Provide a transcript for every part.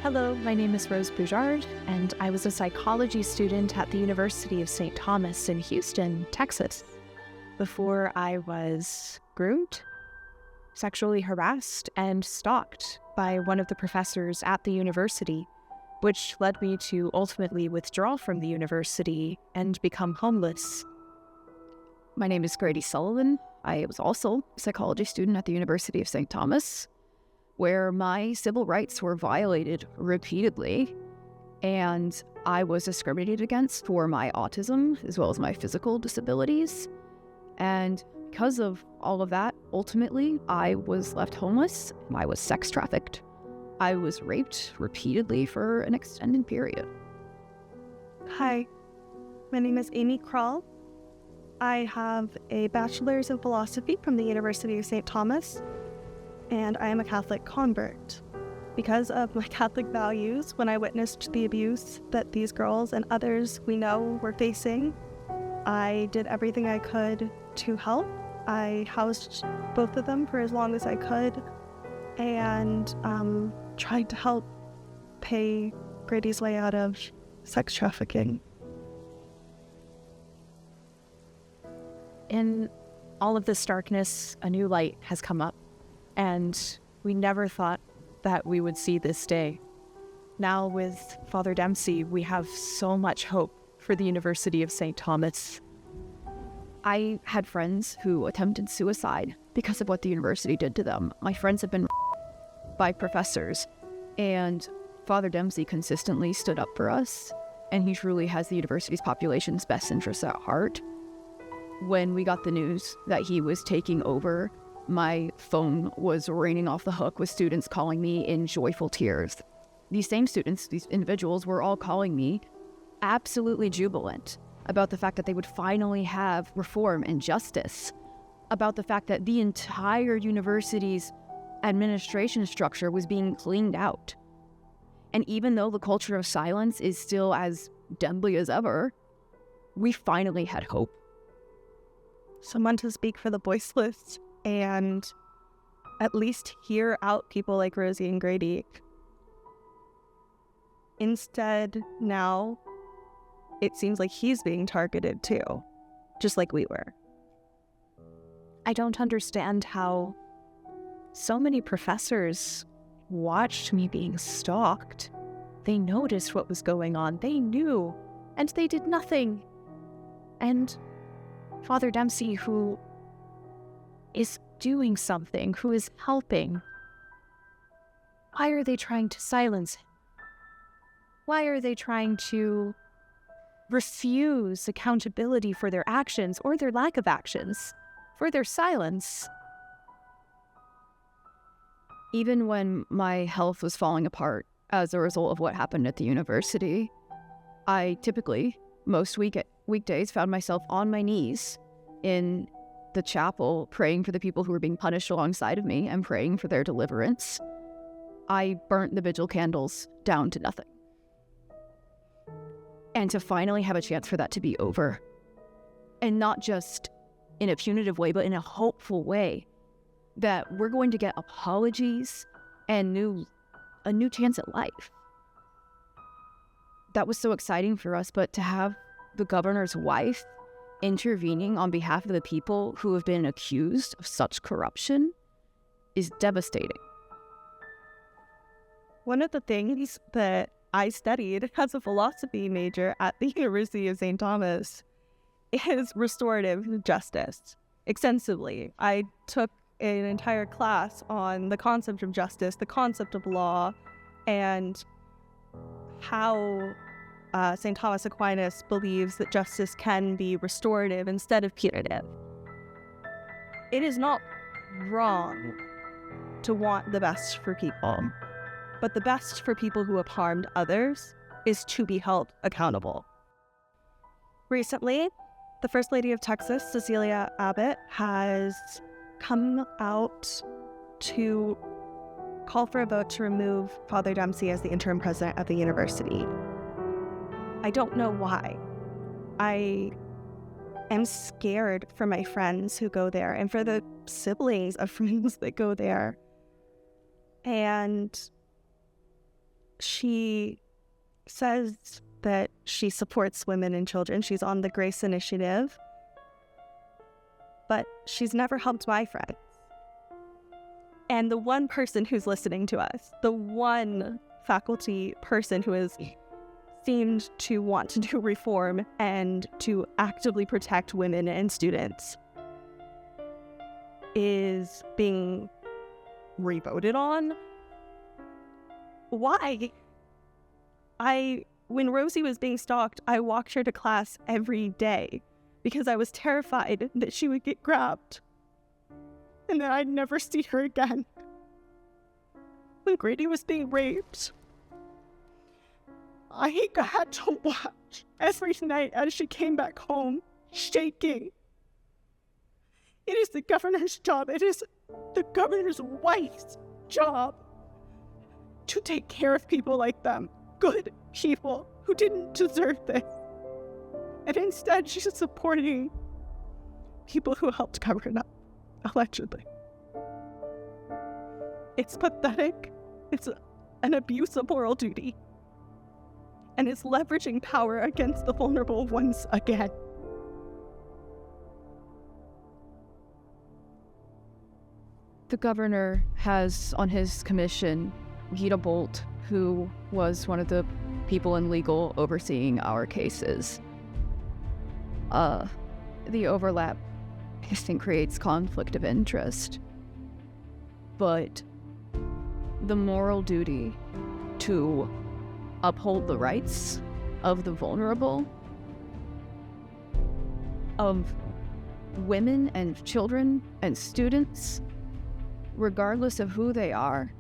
Hello, my name is Rose Boujard, and I was a psychology student at the University of St. Thomas in Houston, Texas, before I was groomed, sexually harassed, and stalked by one of the professors at the university, which led me to ultimately withdraw from the university and become homeless. My name is Grady Sullivan. I was also a psychology student at the University of St. Thomas, where my civil rights were violated repeatedly, and I was discriminated against for my autism as well as my physical disabilities. And because of all of that, ultimately, I was left homeless. I was sex trafficked. I was raped repeatedly for an extended period. Hi, my name is Amy Kroll. I have a bachelor's in philosophy from the University of St. Thomas, and I am a Catholic convert. Because of my Catholic values, when I witnessed the abuse that these girls and others we know were facing, I did everything I could to help. I housed both of them for as long as I could and tried to help pay Grady's way out of sex trafficking. In all of this darkness, a new light has come up, and we never thought that we would see this day. Now with Father Dempsey, we have so much hope for the University of St. Thomas. I had friends who attempted suicide because of what the university did to them. My friends have been by professors, and Father Dempsey consistently stood up for us, and he truly has the university's population's best interests at heart. When we got the news that he was taking over, my phone was raining off the hook with students calling me in joyful tears. These same students, these individuals, were all calling me absolutely jubilant about the fact that they would finally have reform and justice, about the fact that the entire university's administration structure was being cleaned out. And even though the culture of silence is still as deadly as ever, we finally had hope. Someone to speak for the voiceless and at least hear out people like Rosie and Grady. Instead, now, it seems like he's being targeted too, just like we were. I don't understand how so many professors watched me being stalked. They noticed what was going on. They knew, and they did nothing. And Father Dempsey, who is doing something, who is helping, why are they trying to silence him? Why are they trying to refuse accountability for their actions or their lack of actions, for their silence? Even when my health was falling apart as a result of what happened at the university, I typically, most weekdays, found myself on my knees in the chapel praying for the people who were being punished alongside of me and praying for their deliverance. I burnt the vigil candles down to nothing. And to finally have a chance for that to be over, and not just in a punitive way, but in a hopeful way, that we're going to get apologies and a new chance at life. That was so exciting for us, but to have the governor's wife intervening on behalf of the people who have been accused of such corruption is devastating. One of the things that I studied as a philosophy major at the University of St. Thomas is restorative justice extensively. I took an entire class on the concept of justice, the concept of law, and how St. Thomas Aquinas believes that justice can be restorative instead of punitive. It is not wrong to want the best for people, but the best for people who have harmed others is to be held accountable. Recently, the First Lady of Texas, Cecilia Abbott, has come out to call for a vote to remove Father Dempsey as the interim president of the university. I don't know why. I am scared for my friends who go there and for the siblings of friends that go there. And she says that she supports women and children. She's on the Grace Initiative, but she's never helped my friends. And the one person who's listening to us, the one faculty person who has seemed to want to do reform and to actively protect women and students, is being re-voted on. Why? When Rosie was being stalked, I walked her to class every day because I was terrified that she would get grabbed and that I'd never see her again. When Grady was being raped, I had to watch every night as she came back home, shaking. It is the governor's job, it is the governor's wife's job to take care of people like them, good people who didn't deserve this. And instead, she's supporting people who helped cover it up, allegedly. It's pathetic. It's an abuse of moral duty. And it's leveraging power against the vulnerable once again. The governor has on his commission Gita Bolt, who was one of the people in legal overseeing our cases. The overlap, I think, creates conflict of interest. But the moral duty to uphold the rights of the vulnerable, of women and children and students, regardless of who they are,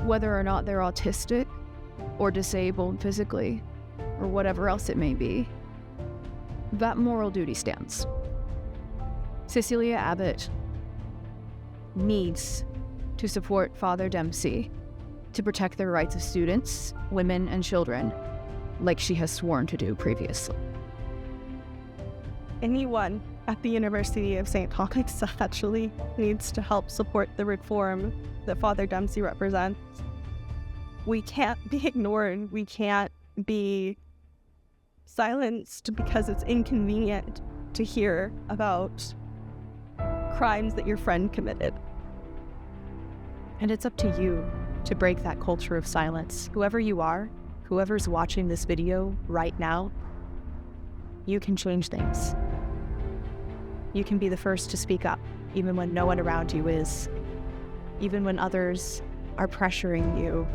whether or not they're autistic or disabled physically or whatever else it may be, that moral duty stands. Cecilia Abbott needs to support Father Dempsey to protect the rights of students, women, and children, like she has sworn to do previously. Anyone at the University of St. Thomas actually needs to help support the reform that Father Dempsey represents. We can't be ignored. We can't be silenced because it's inconvenient to hear about crimes that your friend committed. And it's up to you to break that culture of silence. Whoever you are, whoever's watching this video right now, you can change things. You can be the first to speak up, even when no one around you is. Even when others are pressuring you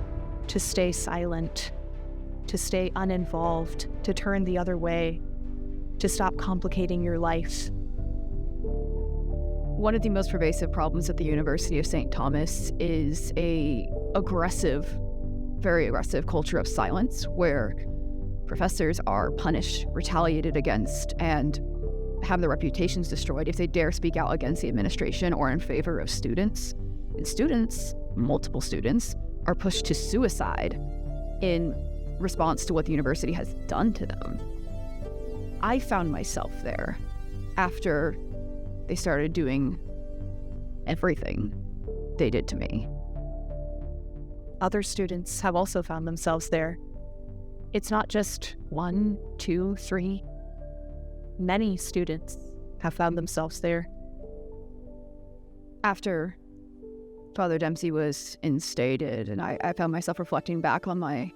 to stay silent, to stay uninvolved, to turn the other way, to stop complicating your life. One of the most pervasive problems at the University of St. Thomas is a aggressive, very aggressive culture of silence where professors are punished, retaliated against, and have their reputations destroyed if they dare speak out against the administration or in favor of students. And students, multiple students, are pushed to suicide in response to what the university has done to them. I found myself there after they started doing everything they did to me. Other students have also found themselves there. It's not just 1, 2, 3. Many students have found themselves there. After Father Dempsey was instated, and I found myself reflecting back on my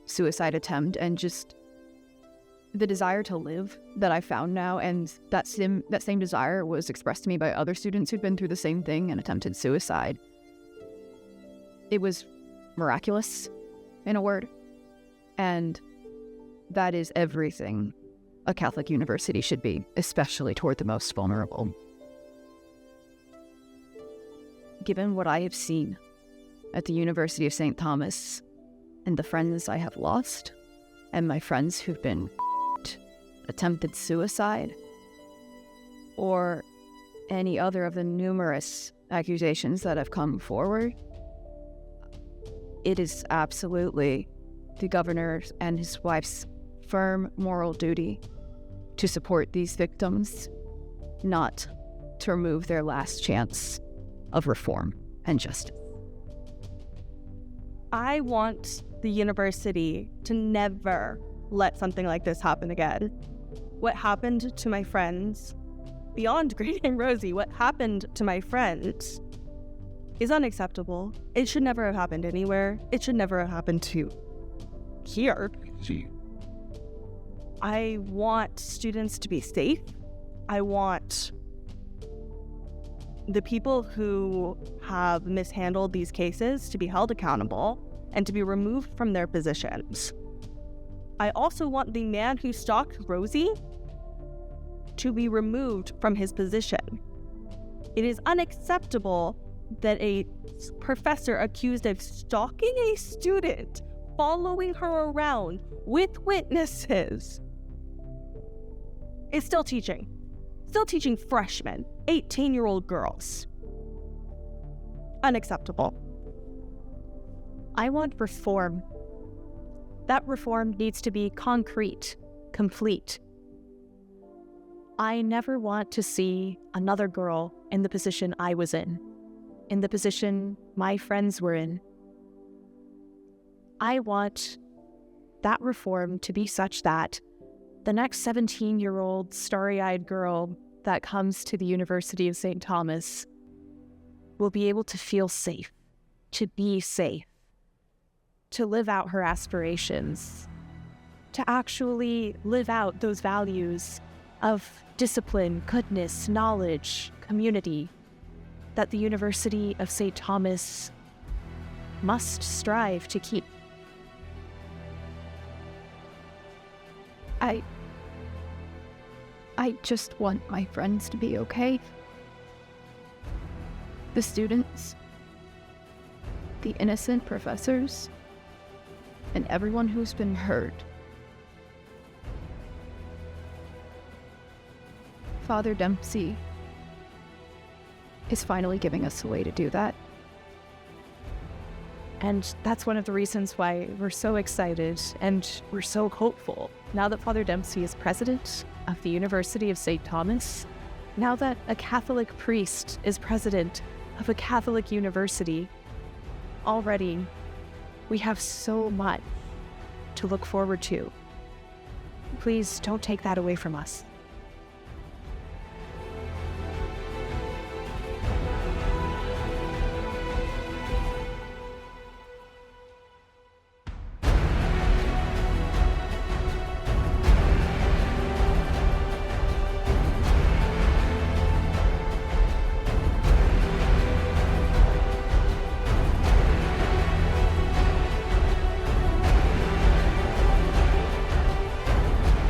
suicide attempt and just the desire to live that I found now, and that same desire was expressed to me by other students who'd been through the same thing and attempted suicide. It was miraculous, in a word, and that is everything a Catholic university should be, especially toward the most vulnerable. Given what I have seen at the University of St. Thomas and the friends I have lost and my friends who've been attempted suicide or any other of the numerous accusations that have come forward, it is absolutely the governor and his wife's firm moral duty to support these victims, not to remove their last chance of reform and justice. I want the university to never let something like this happen again. What happened to my friends, beyond Great and Rosie, what happened to my friends is unacceptable. It should never have happened anywhere. It should never have happened to here. I want students to be safe. I want the people who have mishandled these cases to be held accountable and to be removed from their positions. I also want the man who stalked Rosie to be removed from his position. It is unacceptable that a professor accused of stalking a student, following her around with witnesses, is still teaching freshmen, 18-year-old girls. Unacceptable. I want reform. That reform needs to be concrete, complete. I never want to see another girl in the position I was in the position my friends were in. I want that reform to be such that the next 17-year-old starry-eyed girl that comes to the University of St. Thomas will be able to feel safe, to be safe, to live out her aspirations, to actually live out those values of discipline, goodness, knowledge, community that the University of St. Thomas must strive to keep. I just want my friends to be okay. The students, the innocent professors, and everyone who's been hurt. Father Dempsey is finally giving us a way to do that. And that's one of the reasons why we're so excited and we're so hopeful. Now that Father Dempsey is president of the University of St. Thomas, now that a Catholic priest is president of a Catholic university, already we have so much to look forward to. Please don't take that away from us.